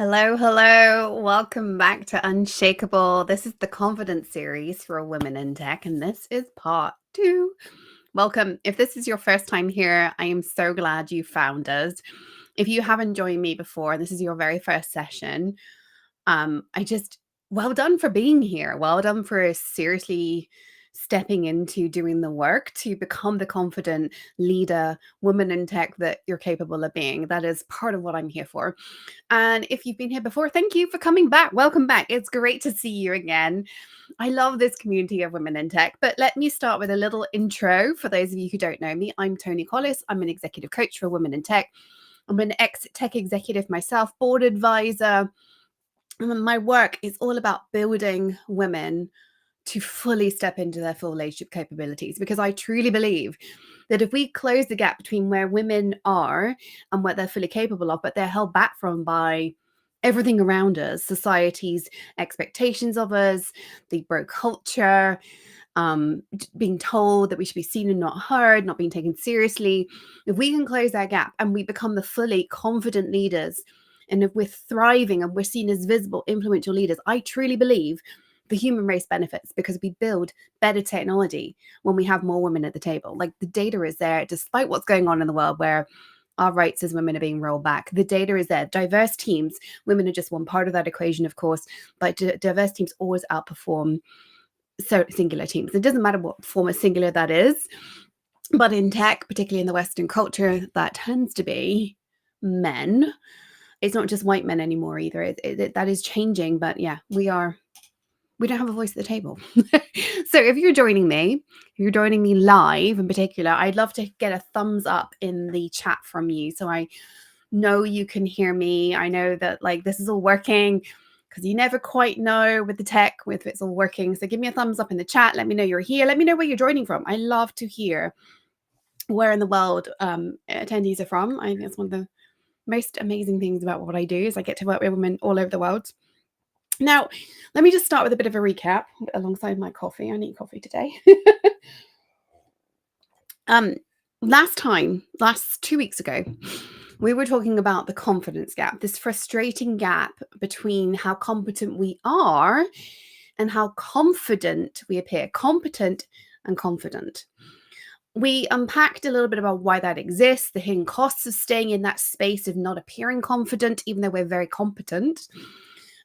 Hello, hello. Welcome back to Unshakable. This is the confidence series for women in tech, and this is part 2. Welcome. If this is your first time here, I am so glad you found us. If you haven't joined me before, and this is your very first session, well done for being here. Well done for seriously stepping into doing the work to become the confident leader, woman in tech that you're capable of being. That is part of what I'm here for. And if you've been here before, thank you for coming back. Welcome back. It's great to see you again. I love this community of women in tech. But let me start with a little intro for those of you who don't know me. I'm Toni Collis. I'm an executive coach for women in tech. I'm an ex-tech executive myself, board advisor. And my work is all about building women to fully step into their full leadership capabilities, because I truly believe that if we close the gap between where women are and what they're fully capable of, but they're held back from by everything around us, society's expectations of us, the bro culture, being told that we should be seen and not heard, not being taken seriously. If we can close that gap and we become the fully confident leaders, and if we're thriving and we're seen as visible, influential leaders, I truly believe the human race benefits, because we build better technology when we have more women at the table. Like, the data is there, despite what's going on in the world where our rights as women are being rolled back. The data is there. Diverse teams, women are just one part of that equation, of course, but diverse teams always outperform singular teams. It doesn't matter what form of singular that is, but in tech, particularly in the Western culture, that tends to be men. It's not just white men anymore either. That is changing, but yeah, we don't have a voice at the table. So if you're joining me live in particular, I'd love to get a thumbs up in the chat from you, so I know you can hear me. I know that this is all working, because you never quite know with the tech if it's all working. So give me a thumbs up in the chat. Let me know you're here. Let me know where you're joining from. I love to hear where in the world attendees are from. I think it's one of the most amazing things about what I do is I get to work with women all over the world. Now, let me just start with a bit of a recap alongside my coffee. I need coffee today. Last 2 weeks ago, we were talking about the confidence gap, this frustrating gap between how competent we are and how confident we appear. Competent and confident. We unpacked a little bit about why that exists, the hidden costs of staying in that space of not appearing confident, even though we're very competent,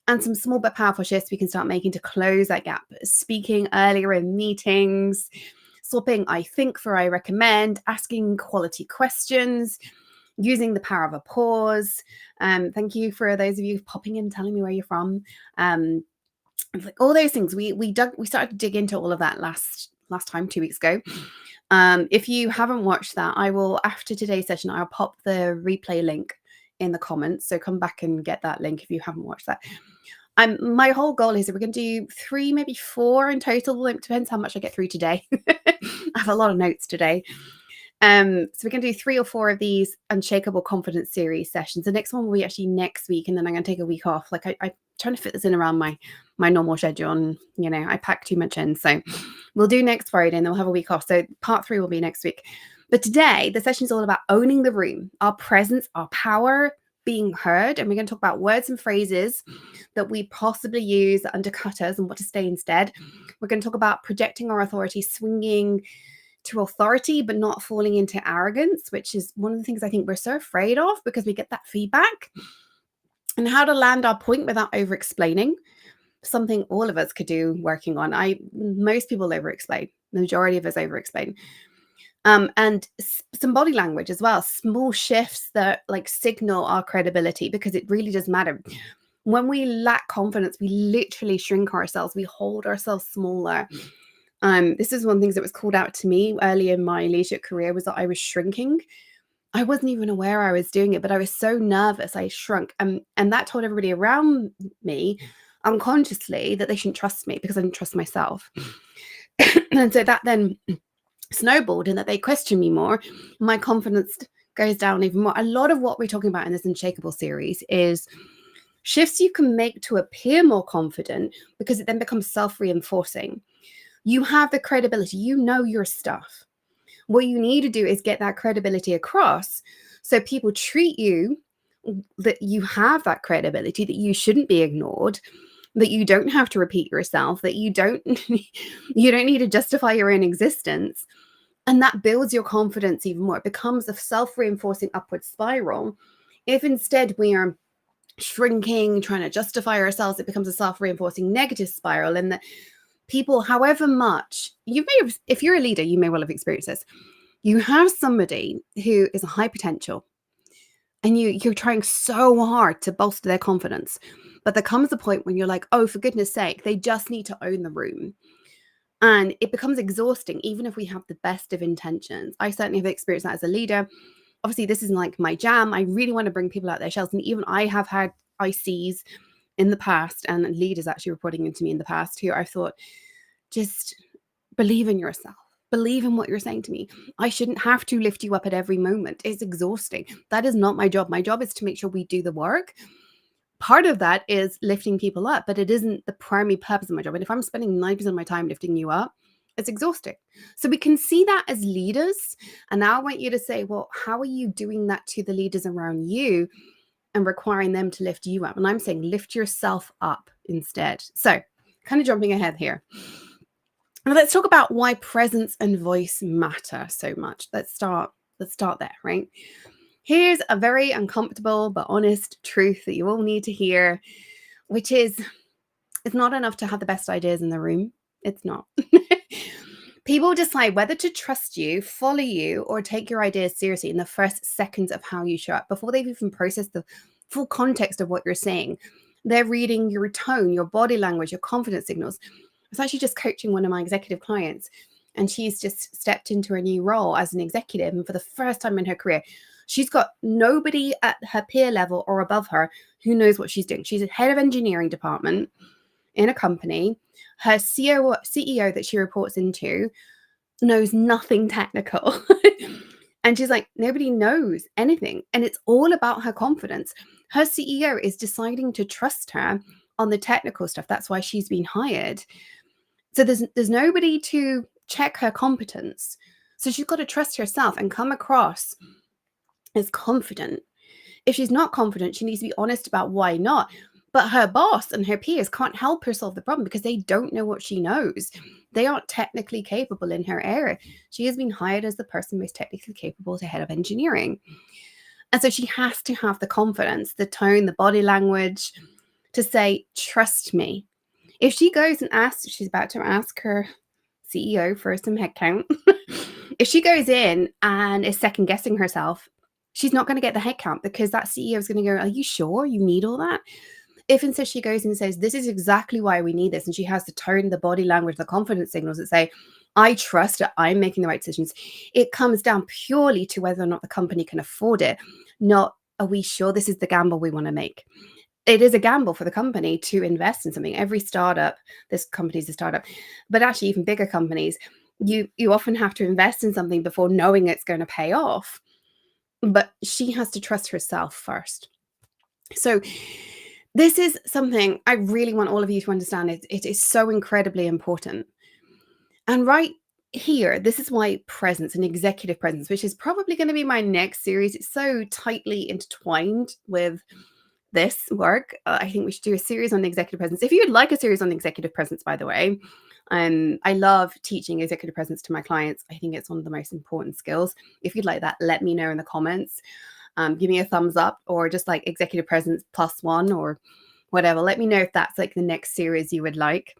and some small but powerful shifts we can start making to close that gap. Speaking earlier in meetings, swapping I think for I recommend, asking quality questions, using the power of a pause. Thank you for those of you popping in, telling me where you're from. All those things. We started to dig into all of that last time, 2 weeks ago. If you haven't watched that, I will, after today's session, I'll pop the replay link in the comments. So come back and get that link if you haven't watched that. My whole goal is that we're going to do 3, maybe 4 in total. It depends how much I get through today. I have a lot of notes today. So we're going to do 3 or 4 of these Unshakable Confidence series sessions. The next one will be actually next week, and then I'm going to take a week off. I'm trying to fit this in around my normal schedule, and I pack too much in. So we'll do next Friday, and then we'll have a week off. So part 3 will be next week. But today, the session is all about owning the room, our presence, our power, being heard. And we're going to talk about words and phrases that we possibly use that undercut us and what to say instead. We're going to talk about projecting our authority, swinging to authority, but not falling into arrogance, which is one of the things I think we're so afraid of because we get that feedback. And how to land our point without over-explaining. Something all of us could do working on. Most people over-explain. The majority of us over-explain. And some body language as well, small shifts that signal our credibility, because it really does matter. When we lack confidence, we literally shrink ourselves. We hold ourselves smaller. This is one of the things that was called out to me early in my leadership career, was that I was shrinking. I wasn't even aware I was doing it, but I was so nervous, I shrunk. And that told everybody around me unconsciously that they shouldn't trust me because I didn't trust myself. And so that then snowballed in that they question me more. My confidence goes down even more. A lot of what we're talking about in this Unshakable series is shifts you can make to appear more confident, because it then becomes self-reinforcing. You have the credibility, you know your stuff. What you need to do is get that credibility across so people treat you that you have that credibility, that you shouldn't be ignored, that you don't have to repeat yourself, that you don't you don't need to justify your own existence. And that builds your confidence even more. It becomes a self-reinforcing upward spiral. If instead we are shrinking, trying to justify ourselves, it becomes a self-reinforcing negative spiral. And that people, however much you may have, if you're a leader, you may well have experienced this. You have somebody who is a high potential, and you're trying so hard to bolster their confidence. But there comes a point when you're like, oh, for goodness sake, they just need to own the room. And it becomes exhausting, even if we have the best of intentions. I certainly have experienced that as a leader. Obviously, this isn't like my jam. I really want to bring people out their shells. And even I have had ICs in the past, and leaders actually reporting into me in the past, who I thought, just believe in yourself. Believe in what you're saying to me. I shouldn't have to lift you up at every moment. It's exhausting. That is not my job. My job is to make sure we do the work. Part of that is lifting people up, but it isn't the primary purpose of my job. And if I'm spending 90% of my time lifting you up, it's exhausting. So we can see that as leaders. And now I want you to say, well, how are you doing that to the leaders around you and requiring them to lift you up? And I'm saying lift yourself up instead. So kind of jumping ahead here. Now let's talk about why presence and voice matter so much. Let's start there, right? Here's a very uncomfortable but honest truth that you all need to hear, which is it's not enough to have the best ideas in the room. It's not. People decide whether to trust you, follow you, or take your ideas seriously in the first seconds of how you show up, before they've even processed the full context of what you're saying. They're reading your tone, your body language, your confidence signals. I was actually just coaching one of my executive clients, and she's just stepped into a new role as an executive. And for the first time in her career, she's got nobody at her peer level or above her who knows what she's doing. She's a head of engineering department in a company. Her CEO that she reports into knows nothing technical. And she's like, nobody knows anything. And it's all about her confidence. Her CEO is deciding to trust her on the technical stuff. That's why she's been hired. So there's nobody to check her competence. So she's got to trust herself and come across as confident. If she's not confident, she needs to be honest about why not. But her boss and her peers can't help her solve the problem because they don't know what she knows. They aren't technically capable in her area. She has been hired as the person most technically capable to head of engineering. And so she has to have the confidence, the tone, the body language to say, trust me. If she goes and asks, she's about to ask her CEO for some headcount. If she goes in and is second guessing herself, she's not going to get the headcount because that CEO is going to go, are you sure you need all that? If instead she goes and says, this is exactly why we need this, and she has the tone, the body language, the confidence signals that say, I trust that I'm making the right decisions, it comes down purely to whether or not the company can afford it, not, are we sure this is the gamble we want to make? It is a gamble for the company to invest in something. Every startup, this company's a startup, but actually even bigger companies, you often have to invest in something before knowing it's going to pay off. But she has to trust herself first. So this is something I really want all of you to understand. It is so incredibly important. And right here, this is why presence and executive presence, which is probably going to be my next series, it's so tightly intertwined with this work. I think we should do a series on executive presence. If you would like a series on executive presence, by the way, I love teaching executive presence to my clients. I think it's one of the most important skills. If you'd like that, let me know in the comments. Give me a thumbs up, or just like executive presence +1 or whatever. Let me know if that's like the next series you would like.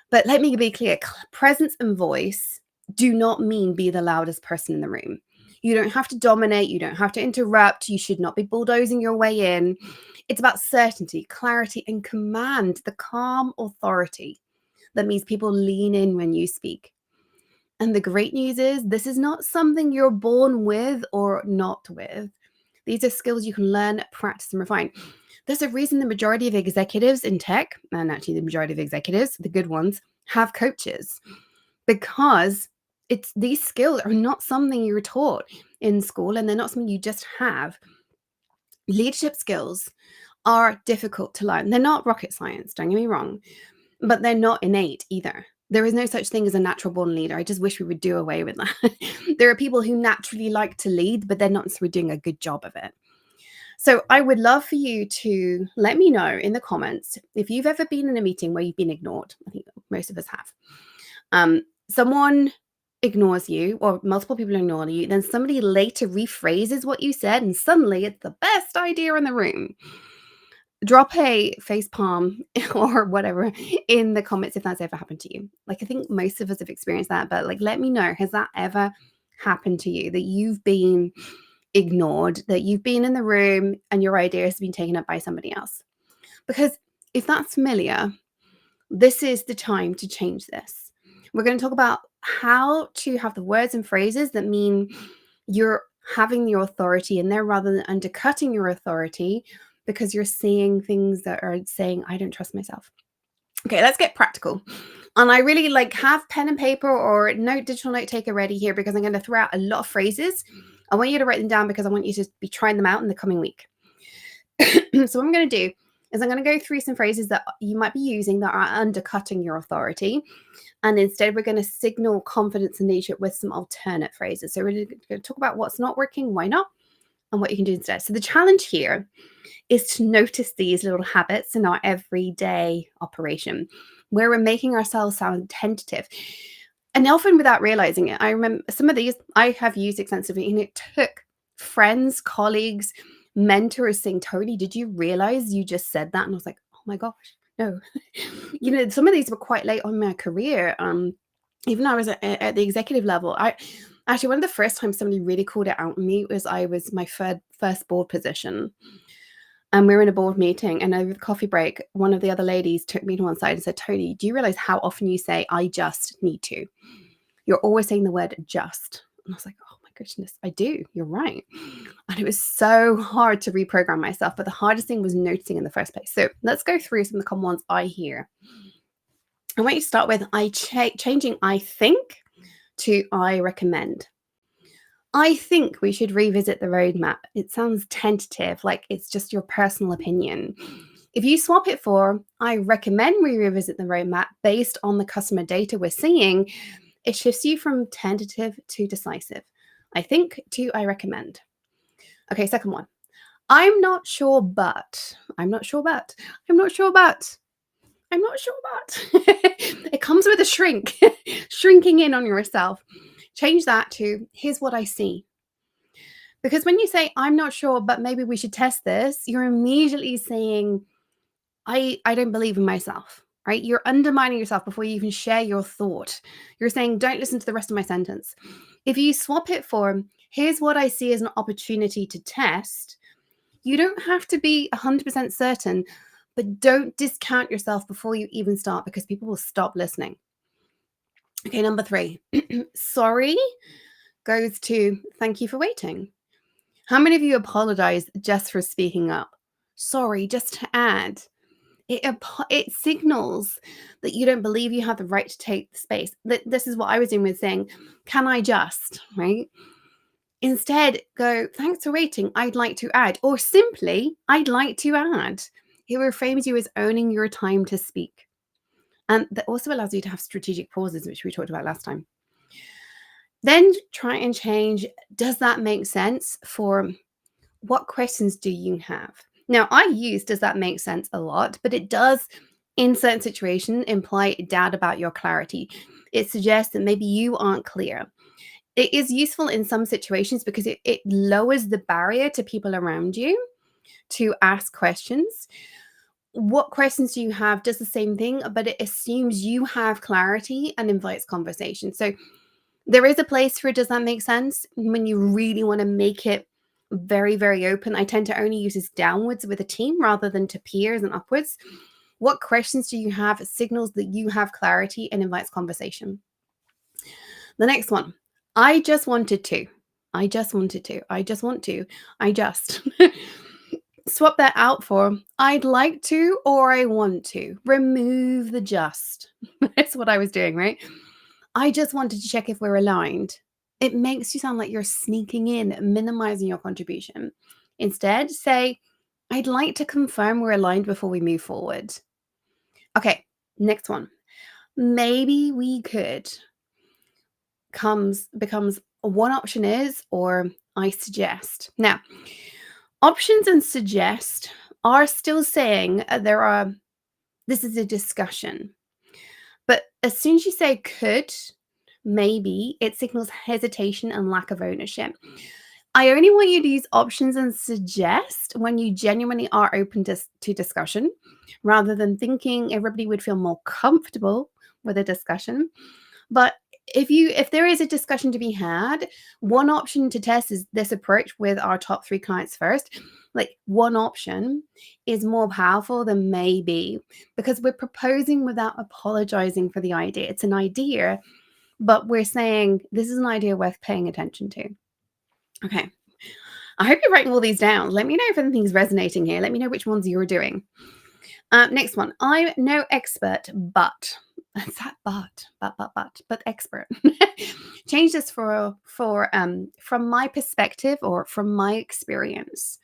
But let me be clear, presence and voice do not mean be the loudest person in the room. You don't have to dominate. You don't have to interrupt. You should not be bulldozing your way in. It's about certainty, clarity, and command, the calm authority that means people lean in when you speak. And the great news is this is not something you're born with or not with. These are skills you can learn, practice, and refine. There's a reason the majority of executives in tech, and actually the majority of executives, the good ones, have coaches, because these skills are not something you're taught in school, and they're not something you just have. Leadership skills are difficult to learn. They're not rocket science, don't get me wrong, but they're not innate either. There is no such thing as a natural born leader. I just wish we would do away with that. There are people who naturally like to lead, but they're not necessarily doing a good job of it. So I would love for you to let me know in the comments if you've ever been in a meeting where you've been ignored. I think most of us have. Someone ignores you or multiple people ignore you, then somebody later rephrases what you said, and suddenly it's the best idea in the room. Drop a face palm or whatever in the comments if that's ever happened to you. Like, I think most of us have experienced that, but like, let me know, has that ever happened to you, that you've been ignored, that you've been in the room and your idea has been taken up by somebody else? Because if that's familiar, this is the time to change this. We're going to talk about how to have the words and phrases that mean you're having your authority in there rather than undercutting your authority because you're saying things that are saying, I don't trust myself. Okay, let's get practical. And I really like have pen and paper or digital note taker ready here because I'm going to throw out a lot of phrases. I want you to write them down because I want you to be trying them out in the coming week. So what I'm going to do is I'm going to go through some phrases that you might be using that are undercutting your authority. And instead, we're going to signal confidence and leadership with some alternate phrases. So we're going to talk about what's not working, why not, and what you can do instead. So the challenge here is to notice these little habits in our everyday operation where we're making ourselves sound tentative. And often without realizing it, I remember some of these I have used extensively, and it took friends, colleagues, mentors saying, Toni, did you realize you just said that? And I was like, oh my gosh, no. Some of these were quite late on in my career. Even though I was at the executive level, actually one of the first times somebody really called it out on me was I was my first board position. And we were in a board meeting, and over the coffee break, one of the other ladies took me to one side and said, Toni, do you realize how often you say, I just need to? You're always saying the word just. And I was like, oh my goodness, I do. You're right. And it was so hard to reprogram myself. But the hardest thing was noticing in the first place. So let's go through some of the common ones I hear. I want you to start with changing I think to I recommend. I think we should revisit the roadmap. It sounds tentative, like it's just your personal opinion. If you swap it for, I recommend we revisit the roadmap based on the customer data we're seeing, it shifts you from tentative to decisive. I think to I recommend. Okay, second one. I'm not sure, but. I'm not sure, but. I'm not sure, but. I'm not sure, but. It comes with a shrink, shrinking in on yourself. Change that to, here's what I see. Because when you say, I'm not sure, but maybe we should test this, you're immediately saying, I don't believe in myself, right? You're undermining yourself before you even share your thought. You're saying, don't listen to the rest of my sentence. If you swap it for, here's what I see as an opportunity to test, you don't have to be 100% certain, but don't discount yourself before you even start because people will stop listening. Okay, number 3. Sorry goes to thank you for waiting. How many of you apologize just for speaking up? Sorry, just to add. It signals that you don't believe you have the right to take the space. This is what I was doing with saying, can I just, right? Instead, go, thanks for waiting. I'd like to add, or simply, I'd like to add. It reframes you as owning your time to speak. And that also allows you to have strategic pauses, which we talked about last time. Then try and change, does that make sense, for what questions do you have? Now, I use does that make sense a lot, but it does, in certain situations, imply doubt about your clarity. It suggests that maybe you aren't clear. It is useful in some situations because it lowers the barrier to people around you to ask questions. What questions do you have does the same thing, but it assumes you have clarity and invites conversation. So there is a place for does that make sense when you really want to make it very, very open. I tend to only use this downwards with a team rather than to peers and upwards. What questions do you have? It signals that you have clarity and invites conversation. The next one, I just wanted to. I just wanted to. I just want to. I just. Swap that out for I'd like to or I want to. Remove the just. That's what I was doing, right? I just wanted to check if we're aligned. It makes you sound like you're sneaking in, minimizing your contribution. Instead, say, I'd like to confirm we're aligned before we move forward. Okay, next one. Maybe we could becomes one option is, or I suggest. Now, Options and suggest are still saying this is a discussion. But as soon as you say could, maybe, it signals hesitation and lack of ownership. I only want you to use options and suggest when you genuinely are open to discussion, rather than thinking everybody would feel more comfortable with a discussion. But if there is a discussion to be had, one option to test is this approach with our top 3 clients first. Like, one option is more powerful than maybe, because we're proposing without apologizing for the idea. It's an idea, but we're saying this is an idea worth paying attention to. Okay. I hope you're writing all these down. Let me know if anything's resonating here. Let me know which ones you're doing. Next one. I'm no expert, but that's that but expert. Change this for from my perspective or from my experience.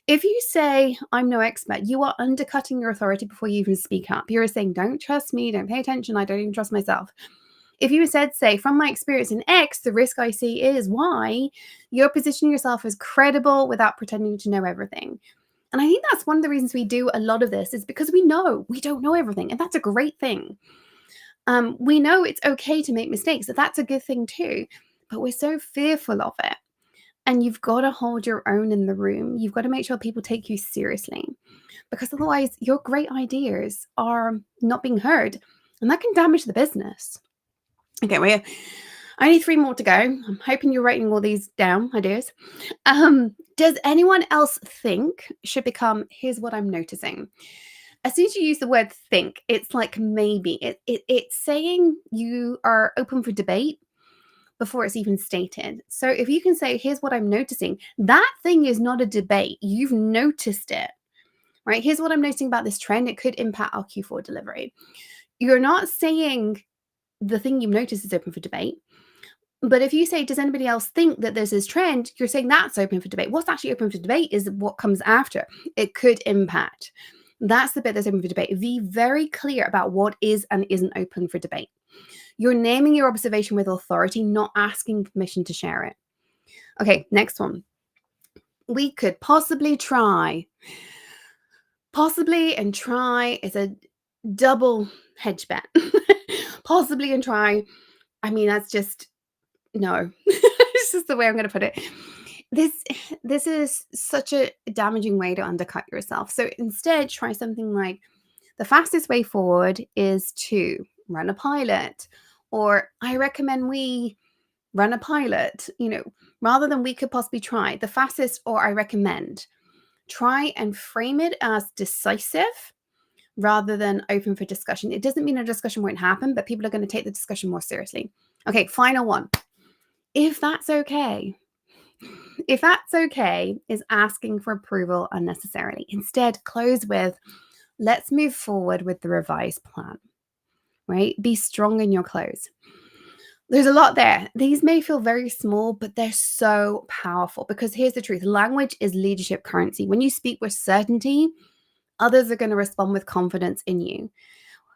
If you say I'm no expert, you are undercutting your authority before you even speak up. You're saying don't trust me, don't pay attention, I don't even trust myself. If you instead say, from my experience in X, the risk I see is Y, you're positioning yourself as credible without pretending to know everything. And I think that's one of the reasons we do a lot of this, is because we know we don't know everything. And that's a great thing. We know it's okay to make mistakes. So that's a good thing too. But we're so fearful of it. And you've got to hold your own in the room. You've got to make sure people take you seriously, because otherwise your great ideas are not being heard. And that can damage the business. Okay, well, I need 3 more to go. I'm hoping you're writing all these down, ideas. Does anyone else think should become here's what I'm noticing? As soon as you use the word think, it's like maybe. It's saying you are open for debate before it's even stated. So if you can say, here's what I'm noticing, that thing is not a debate. You've noticed it, right? Here's what I'm noticing about this trend. It could impact our Q4 delivery. You're not saying the thing you've noticed is open for debate. But if you say, does anybody else think that there's this trend? You're saying that's open for debate. What's actually open for debate is what comes after. It could impact. That's the bit that's open for debate. Be very clear about what is and isn't open for debate. You're naming your observation with authority, not asking permission to share it. Okay, next one. We could possibly try. Possibly and try is a double hedge bet. Possibly and try. I mean, that's just, no. It's just the way I'm going to put it. This is such a damaging way to undercut yourself. So instead, try something like, the fastest way forward is to run a pilot, or I recommend we run a pilot, rather than we could possibly try. The fastest or I recommend. Try and frame it as decisive rather than open for discussion. It doesn't mean a discussion won't happen, but people are going to take the discussion more seriously. Okay, final one. If that's okay is asking for approval unnecessarily. Instead, close with, let's move forward with the revised plan, right? Be strong in your close. There's a lot there. These may feel very small, but they're so powerful, because here's the truth. Language is leadership currency. When you speak with certainty, others are going to respond with confidence in you.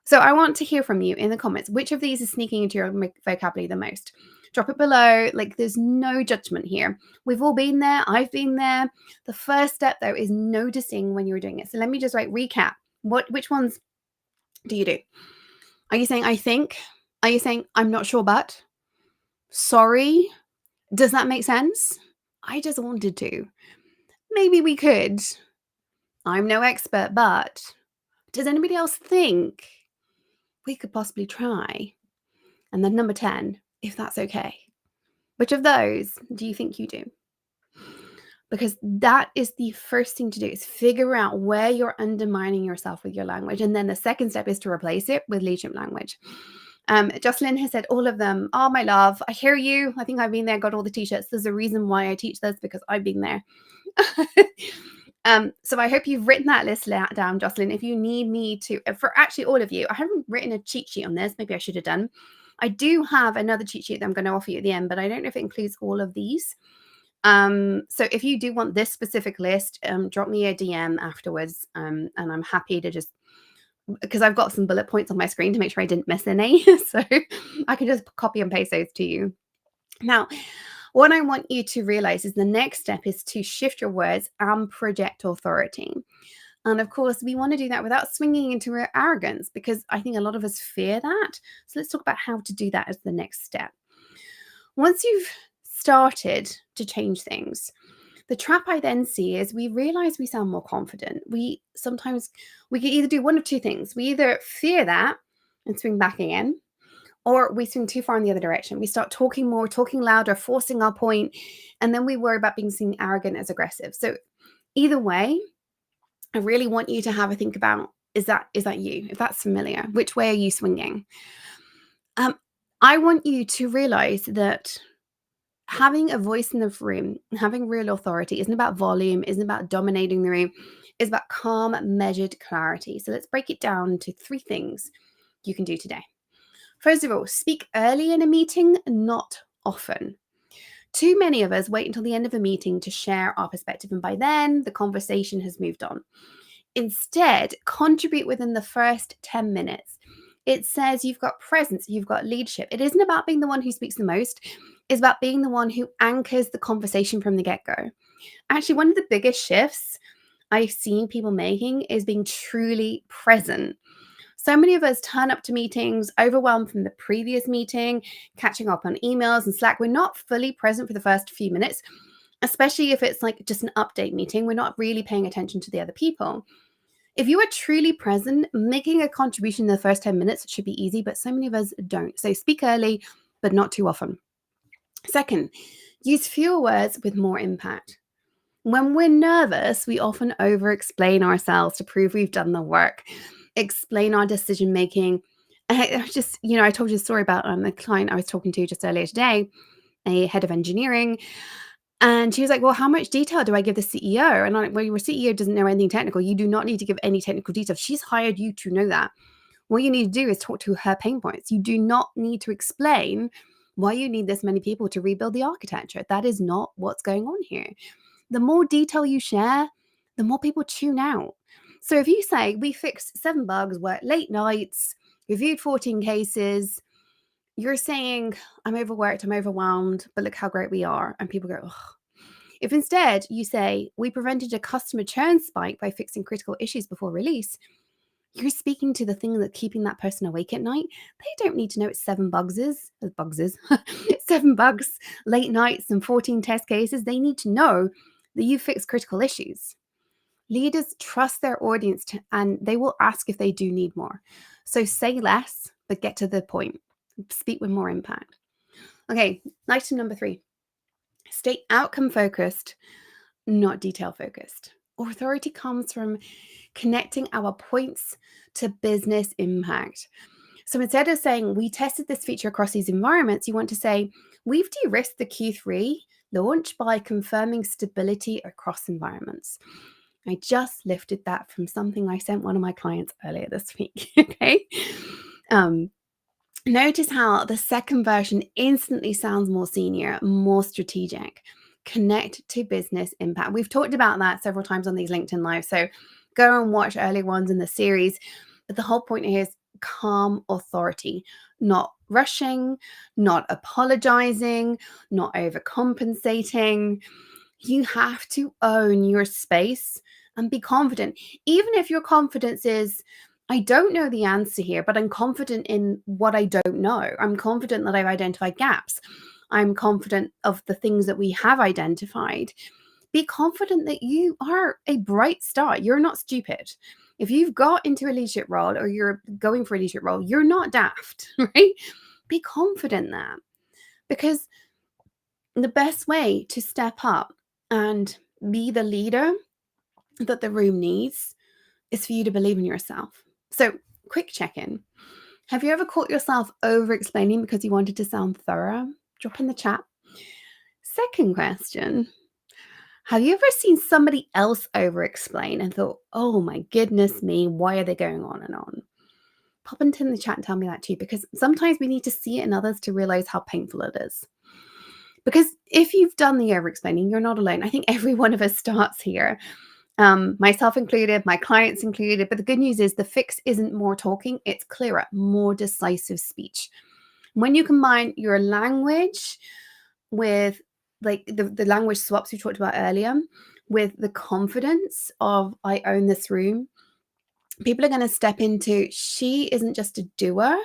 So I want to hear from you in the comments. Which of these is sneaking into your vocabulary the most? Drop it below. Like, there's no judgment here. We've all been there. I've been there. The first step, though, is noticing when you're doing it. So let me just recap. Which ones do you do? Are you saying I think? Are you saying I'm not sure but? Sorry? Does that make sense? I just wanted to. Maybe we could. I'm no expert, but does anybody else think we could possibly try? And then number 10, if that's okay. Which of those do you think you do? Because that is the first thing to do, is figure out where you're undermining yourself with your language. And then the second step is to replace it with leadership language. Jocelyn has said all of them. Oh, my love, I hear you. I think I've been there, got all the t-shirts. There's a reason why I teach this, because I've been there. So I hope you've written that list down, Jocelyn. If you need me to, for actually all of you, I haven't written a cheat sheet on this. Maybe I should have done. I do have another cheat sheet that I'm going to offer you at the end, but I don't know if it includes all of these. So if you do want this specific list, drop me a DM afterwards. And I'm happy to just, because I've got some bullet points on my screen to make sure I didn't miss any. So I can just copy and paste those to you. Now, What I want you to realize is the next step is to shift your words and project authority. And of course, we want to do that without swinging into arrogance, because I think a lot of us fear that. So let's talk about how to do that as the next step. Once you've started to change things, the trap I then see is we realize we sound more confident. Sometimes we can either do one of two things. We either fear that and swing back again, or we swing too far in the other direction. We start talking more, talking louder, forcing our point, and then we worry about being seen arrogant as aggressive. So either way, I really want you to have a think about, is that you? If that's familiar, which way are you swinging? I want you to realize that having a voice in the room, having real authority isn't about volume, isn't about dominating the room, it's about calm, measured clarity. So let's break it down to 3 things you can do today. First of all, speak early in a meeting, not often. Too many of us wait until the end of a meeting to share our perspective, and by then the conversation has moved on. Instead, contribute within the first 10 minutes. It says you've got presence, you've got leadership. It isn't about being the one who speaks the most, it's about being the one who anchors the conversation from the get-go. Actually, one of the biggest shifts I've seen people making is being truly present. So many of us turn up to meetings overwhelmed from the previous meeting, catching up on emails and Slack. We're not fully present for the first few minutes, especially if it's like just an update meeting. We're not really paying attention to the other people. If you are truly present, making a contribution in the first 10 minutes should be easy, but so many of us don't. So speak early, but not too often. Second, use fewer words with more impact. When we're nervous, we often over-explain ourselves to prove we've done the work, explain our decision-making. I told you a story about a client I was talking to just earlier today, a head of engineering. And she was like, well, how much detail do I give the CEO? And I'm like, well, your CEO doesn't know anything technical. You do not need to give any technical details. She's hired you to know that. What you need to do is talk to her pain points. You do not need to explain why you need this many people to rebuild the architecture. That is not what's going on here. The more detail you share, the more people tune out. So if you say, we fixed 7 bugs, worked late nights, reviewed 14 cases, you're saying, I'm overworked, I'm overwhelmed, but look how great we are. And people go, ugh. If instead you say, we prevented a customer churn spike by fixing critical issues before release, you're speaking to the thing that's keeping that person awake at night. They don't need to know it's 7 7 bugs, late nights, and 14 test cases. They need to know that you fix critical issues. Leaders trust their audience and they will ask if they do need more. So say less, but get to the point. Speak with more impact. Okay, item number 3. Stay outcome focused, not detail focused. Authority comes from connecting our points to business impact. So instead of saying, we tested this feature across these environments, you want to say, we've de-risked the Q3 launch by confirming stability across environments. I just lifted that from something I sent one of my clients earlier this week. Okay. Notice how the second version instantly sounds more senior, more strategic. Connect to business impact. We've talked about that several times on these LinkedIn Lives. So go and watch early ones in the series. But the whole point here is calm authority, not rushing, not apologizing, not overcompensating. You have to own your space and be confident. Even if your confidence is, I don't know the answer here, but I'm confident in what I don't know. I'm confident that I've identified gaps. I'm confident of the things that we have identified. Be confident that you are a bright star. You're not stupid. If you've got into a leadership role or you're going for a leadership role, you're not daft, right? Be confident in that, because the best way to step up and be the leader that the room needs is for you to believe in yourself. So, quick check-in. Have you ever caught yourself over-explaining because you wanted to sound thorough? Drop in the chat. Second question. Have you ever seen somebody else over-explain and thought, oh my goodness me, why are they going on and on? Pop into the chat and tell me that too, because sometimes we need to see it in others to realize how painful it is. Because if you've done the over-explaining, you're not alone. I think every one of us starts here. Myself included, my clients included. But the good news is the fix isn't more talking, it's clearer, more decisive speech. When you combine your language with like the language swaps we talked about earlier with the confidence of I own this room, people are going to step into, she isn't just a doer,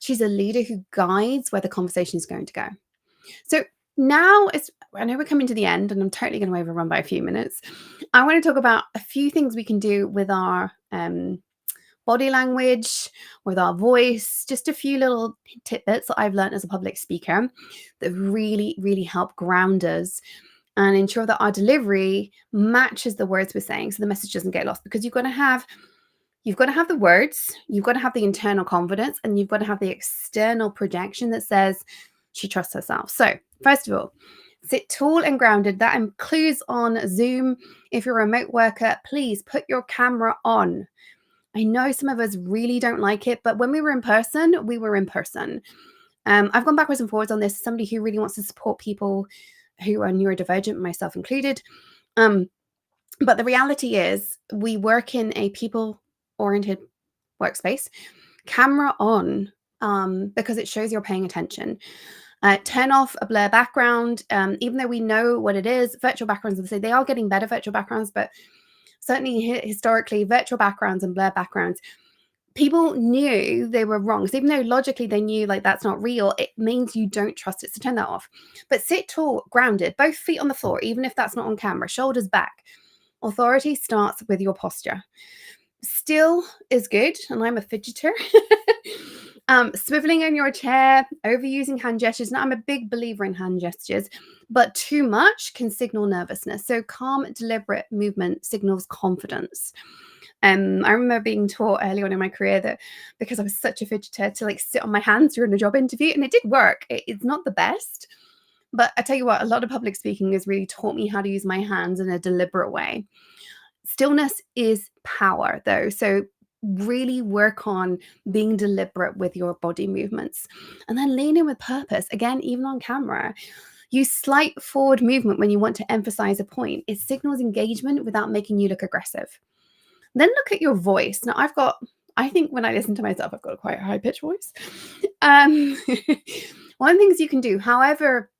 she's a leader who guides where the conversation is going to go. So now I know we're coming to the end and I'm totally going to overrun by a few minutes. I want to talk about a few things we can do with our body language, with our voice, just a few little tidbits that I've learned as a public speaker that really, really help ground us and ensure that our delivery matches the words we're saying so the message doesn't get lost. Because you've got to have the words, you've got to have the internal confidence, and you've got to have the external projection that says she trusts herself. So first of all, sit tall and grounded. That includes on Zoom. If you're a remote worker, please put your camera on. I know some of us really don't like it, but when we were in person, we were in person. I've gone backwards and forwards on this. As somebody who really wants to support people who are neurodivergent, myself included. But the reality is we work in a people-oriented workspace. Camera on, because it shows you're paying attention. Turn off a blur background. Even though we know what it is, virtual backgrounds, they are getting better, virtual backgrounds, but certainly historically, virtual backgrounds and blur backgrounds, people knew they were wrong. So even though logically they knew like that's not real, it means you don't trust it. So turn that off. But sit tall, grounded, both feet on the floor, even if that's not on camera, shoulders back. Authority starts with your posture. Still is good, and I'm a fidgeter. Swiveling in your chair, overusing hand gestures. Now, I'm a big believer in hand gestures, but too much can signal nervousness. So calm, deliberate movement signals confidence. I remember being taught early on in my career that because I was such a fidgeter to like sit on my hands during a job interview, and it did work. It's not the best, but I tell you what, a lot of public speaking has really taught me how to use my hands in a deliberate way. Stillness is power, though. So really work on being deliberate with your body movements and then lean in with purpose. Again, even on camera, use slight forward movement when you want to emphasize a point. It signals engagement without making you look aggressive. Then look at your voice. Now, I think when I listen to myself, I've got a quite high pitched voice. One of the things you can do, however,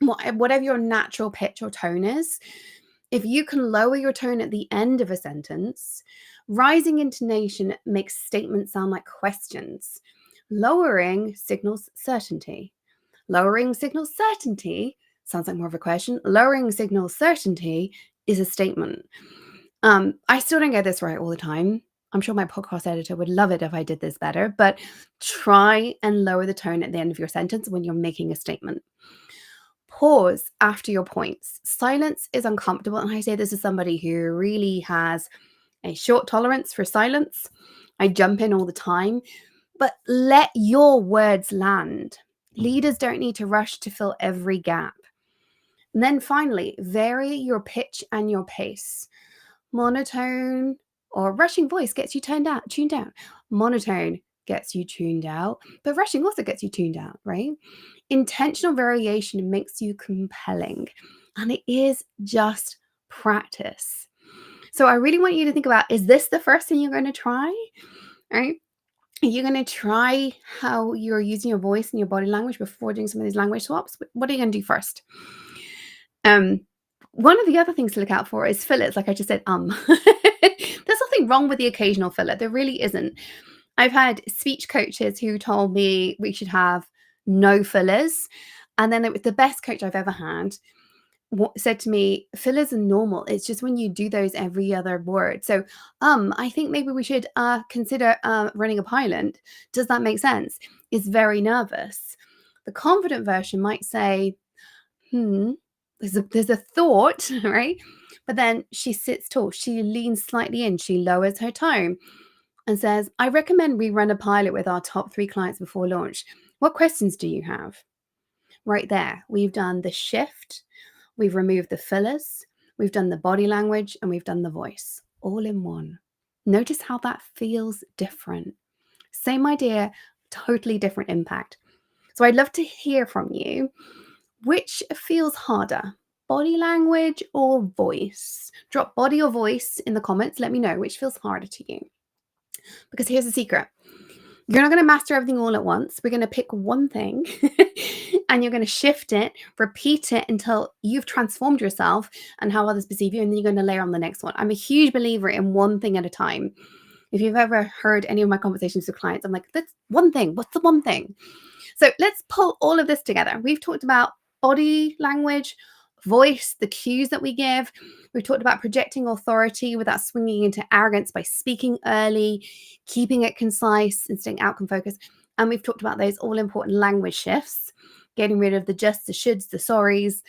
whatever your natural pitch or tone is, if you can lower your tone at the end of a sentence, rising intonation makes statements sound like questions. Lowering signals certainty. Lowering signals certainty sounds like more of a question. Lowering signals certainty is a statement. I still don't get this right all the time. I'm sure my podcast editor would love it if I did this better, but try and lower the tone at the end of your sentence when you're making a statement. Pause after your points. Silence is uncomfortable. And I say this as somebody who really has a short tolerance for silence. I jump in all the time, but let your words land. Leaders don't need to rush to fill every gap. And then finally, vary your pitch and your pace. Monotone or rushing voice gets you tuned out. Monotone gets you tuned out, but rushing also gets you tuned out, right? Intentional variation makes you compelling, and it is just practice. So I really want you to think about, is this the first thing you're going to try? All right? Are you going to try how you're using your voice and your body language before doing some of these language swaps? What are you going to do first? One of the other things to look out for is fillers, like I just said. There's nothing wrong with the occasional filler. There really isn't. I've had speech coaches who told me we should have no fillers. And then it was the best coach I've ever had said to me, fillers are normal. It's just when you do those every other word. So I think maybe we should consider running a pilot. Does that make sense? Is very nervous. The confident version might say, there's a thought, right? But then she sits tall. She leans slightly in. She lowers her tone and says, I recommend we run a pilot with our top 3 clients before launch. What questions do you have? Right there, we've done the shift. We've removed the fillers. We've done the body language and we've done the voice all in one. Notice how that feels different. Same idea, totally different impact. So I'd love to hear from you. Which feels harder, body language or voice? Drop body or voice in the comments. Let me know which feels harder to you. Because here's the secret. You're not going to master everything all at once. We're going to pick one thing and you're going to shift it, repeat it until you've transformed yourself and how others perceive you, and then you're going to layer on the next one. I'm a huge believer in one thing at a time. If you've ever heard any of my conversations with clients, I'm like, that's one thing. What's the one thing? So let's pull all of this together. We've talked about body language, voice, the cues that we give. We've talked about projecting authority without swinging into arrogance by speaking early, keeping it concise and staying outcome focused. And we've talked about those all important language shifts, getting rid of the justs, the shoulds, the sorries,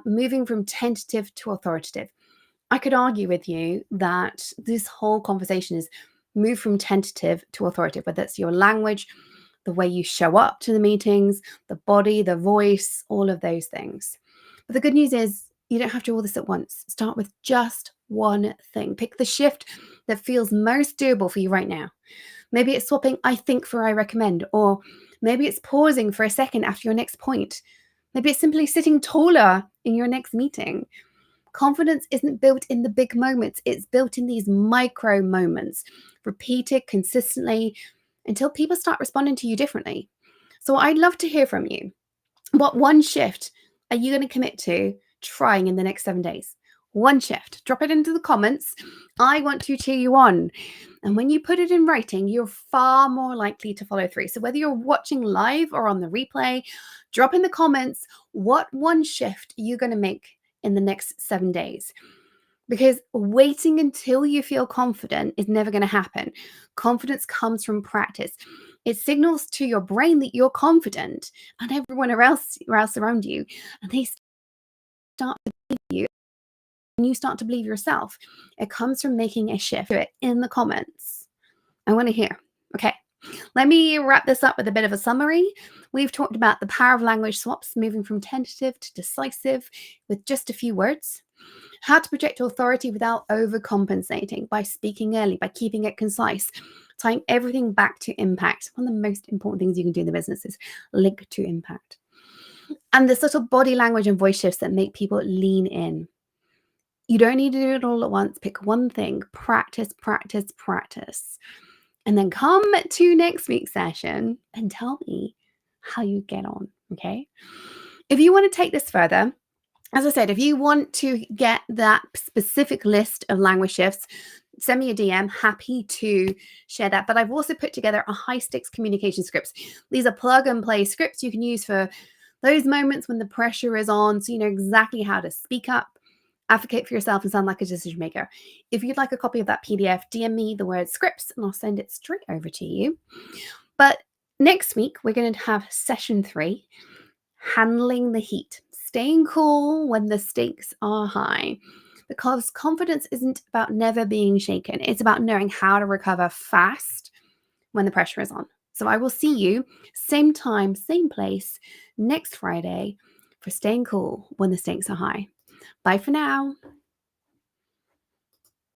moving from tentative to authoritative. I could argue with you that this whole conversation is move from tentative to authoritative, whether it's your language, the way you show up to the meetings, the body, the voice, all of those things. But the good news is you don't have to do all this at once. Start with just one thing. Pick the shift that feels most doable for you right now. Maybe it's swapping I think for I recommend, or maybe it's pausing for a second after your next point. Maybe it's simply sitting taller in your next meeting. Confidence isn't built in the big moments. It's built in these micro moments, repeated consistently until people start responding to you differently. So I'd love to hear from you. What one shift are you going to commit to trying in the next 7 days? One shift. Drop it into the comments. I want to cheer you on. And when you put it in writing, you're far more likely to follow through. So whether you're watching live or on the replay, drop in the comments what one shift you're going to make in the next 7 days. Because waiting until you feel confident is never going to happen. Confidence comes from practice. It signals to your brain that you're confident and everyone else around you, and they start to believe you, and you start to believe yourself. It comes from making a shift. Do it in the comments. I want to hear. Okay, let me wrap this up with a bit of a summary. We've talked about the power of language swaps, moving from tentative to decisive with just a few words. How to project authority without overcompensating by speaking early, by keeping it concise, tying everything back to impact. One of the most important things you can do in the business is link to impact. And the subtle body language and voice shifts that make people lean in. You don't need to do it all at once. Pick one thing, practice, practice, practice. And then come to next week's session and tell me how you get on, okay? If you want to take this further, as I said, if you want to get that specific list of language shifts, send me a DM. Happy to share that. But I've also put together a high stakes communication scripts. These are plug and play scripts you can use for those moments when the pressure is on, so you know exactly how to speak up, advocate for yourself, and sound like a decision maker. If you'd like a copy of that PDF, DM me the word scripts and I'll send it straight over to you. But next week, we're going to have session 3, handling the heat. Staying cool when the stakes are high, because confidence isn't about never being shaken. It's about knowing how to recover fast when the pressure is on. So I will see you same time, same place next Friday for staying cool when the stakes are high. Bye for now.